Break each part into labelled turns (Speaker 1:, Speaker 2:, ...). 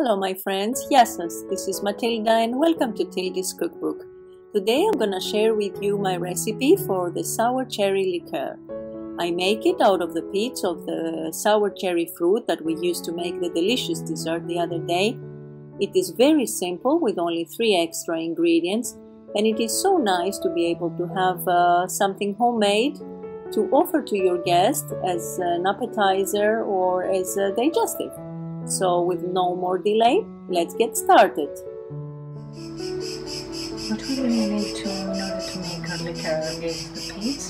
Speaker 1: Hello my friends, Γεια σας, this is Matilda and welcome to Tilda's cookbook. Today I'm gonna share with you my recipe for the sour cherry liqueur. I make it out of the pits of the sour cherry fruit that we used to make the delicious dessert the other day. It is very simple with only 3 extra ingredients, and it is so nice to be able to have something homemade to offer to your guest as an appetizer or as a digestive. So with no more delay, let's get started.
Speaker 2: What we really need to in order to make our liqueur is the pits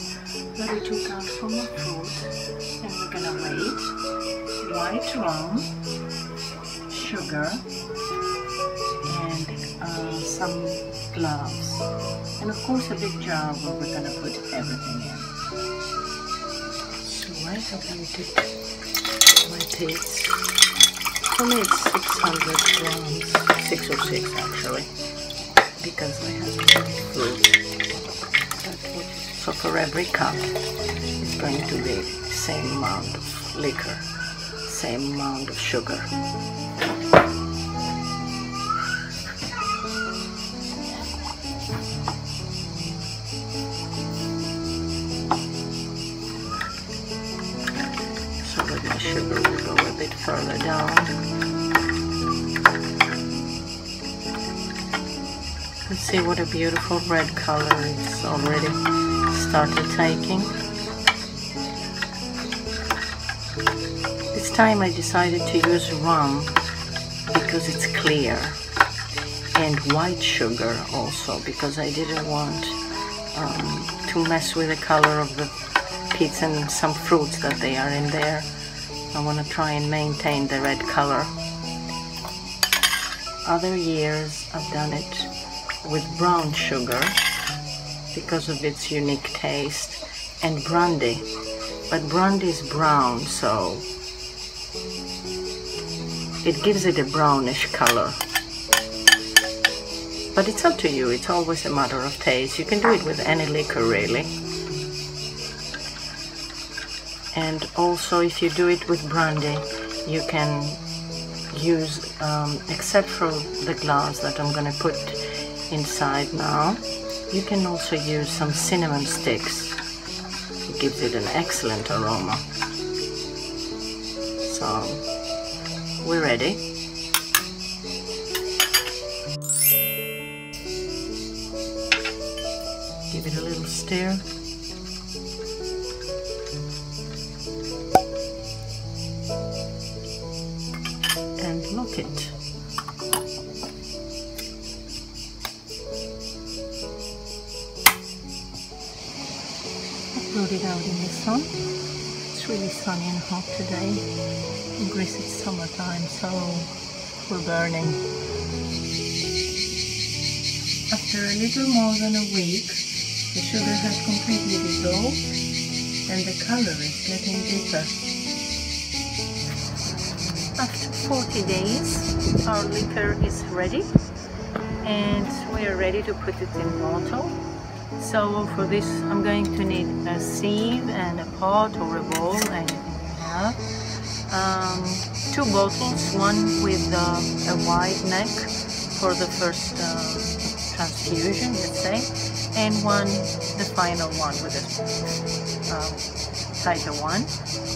Speaker 2: that we took out from our fruit, and we're gonna wait, white rum, sugar, and some gloves, and of course a big jar where we're gonna put everything in. So I have heated my pits. For me it's 600 grams, 6 or 6 actually, because I have fruit. So for every cup it's going to be the same amount of liquor, same amount of sugar. So that my sugar will go a bit further down. Let's see what a beautiful red color it's already started taking. This time I decided to use rum because it's clear, and white sugar also because I didn't want to mess with the color of the pits and some fruits that they are in there. I want to try and maintain the red color. Other years I've done it with brown sugar because of its unique taste, and brandy, but brandy is brown, so it gives it a brownish color. But it's up to you, it's always a matter of taste. You can do it with any liquor really. And also if you do it with brandy, you can use, except for the glass that I'm going to put inside now, you can also use some cinnamon sticks. It gives it an excellent aroma. So we're ready. Give it a little stir. And look it. Load it out in the sun. It's really sunny and hot today. In Greece it's summertime, so we're burning. After a little more than a week, the sugar has completely dissolved and the color is getting deeper. After 40 days, our liquor is ready, and we are ready to put it in bottle. So for this I'm going to need a sieve and a pot or a bowl, anything you have. 2 bottles, one with a wide neck for the first transfusion, let's say, and one, the final one, with a tighter one.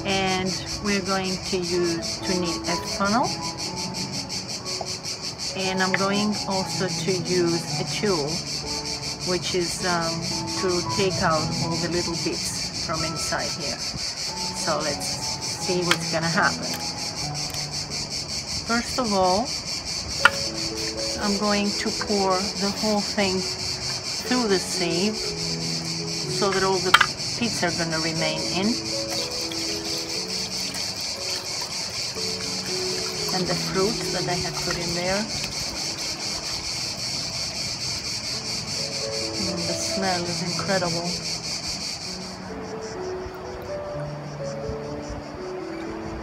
Speaker 2: And we're going to need a funnel, and I'm going also to use a tool, which is to take out all the little bits from inside here. So let's see what's gonna happen. First of all, I'm going to pour the whole thing through the sieve so that all the pits are gonna remain in. And the fruit that I had put in there. The smell is incredible.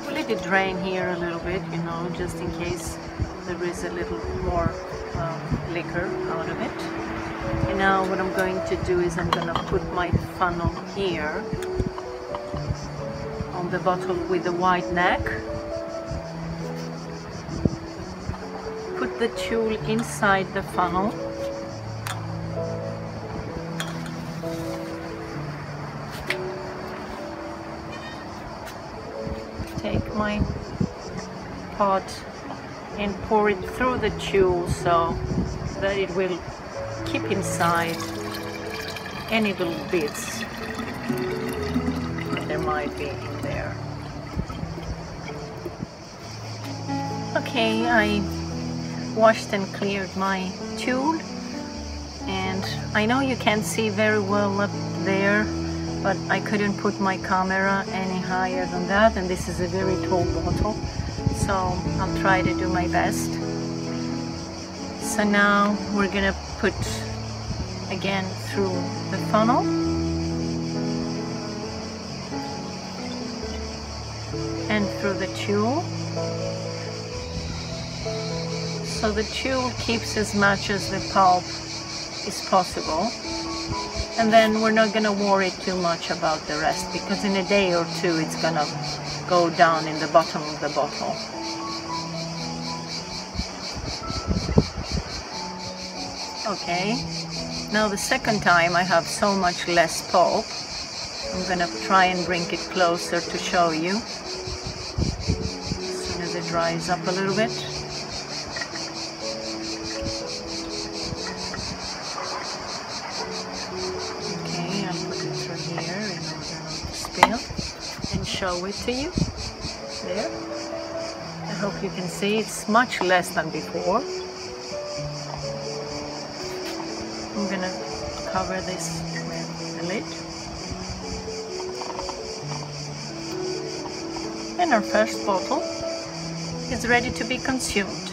Speaker 2: We'll let it drain here a little bit, you know, just in case there is a little more liquor out of it. And now what I'm going to do is I'm going to put my funnel here on the bottle with the wide neck. the tulle inside the funnel. Take my pot and pour it through the tulle so that it will keep inside any little bits that there might be in there. Okay, I washed and cleared my tulle, and I know you can't see very well up there, but I couldn't put my camera any higher than that, and this is a very tall bottle, so I'll try to do my best. So now we're gonna put again through the funnel, and through the tulle, so the tulle keeps as much as the pulp is possible. And then we're not going to worry too much about the rest, because in a day or two it's going to go down in the bottom of the bottle. Okay, now the second time I have so much less pulp. I'm going to try and bring it closer to show you as soon as it dries up a little bit. And show it to you. There. I hope you can see it's much less than before. I'm gonna cover this with the lid. And our first bottle is ready to be consumed.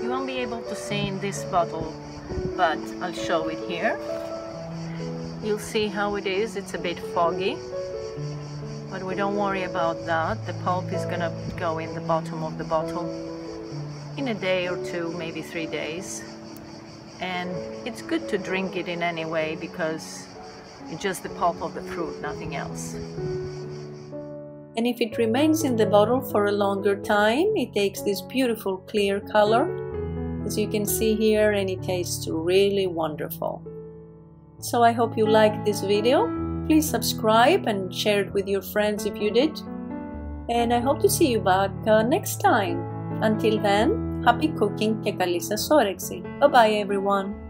Speaker 2: You won't be able to see in this bottle, but I'll show it here. You'll see how it is. It's a bit foggy. But we don't worry about that. The pulp is gonna go in the bottom of the bottle in a day or two, maybe 3 days. And it's good to drink it in any way because it's just the pulp of the fruit, nothing else.
Speaker 1: And if it remains in the bottle for a longer time, it takes this beautiful clear color, as you can see here, and it tastes really wonderful. So I hope you liked this video. Please subscribe and share it with your friends if you did. And I hope to see you back next time. Until then, happy cooking και καλή σας όρεξη. Bye bye everyone.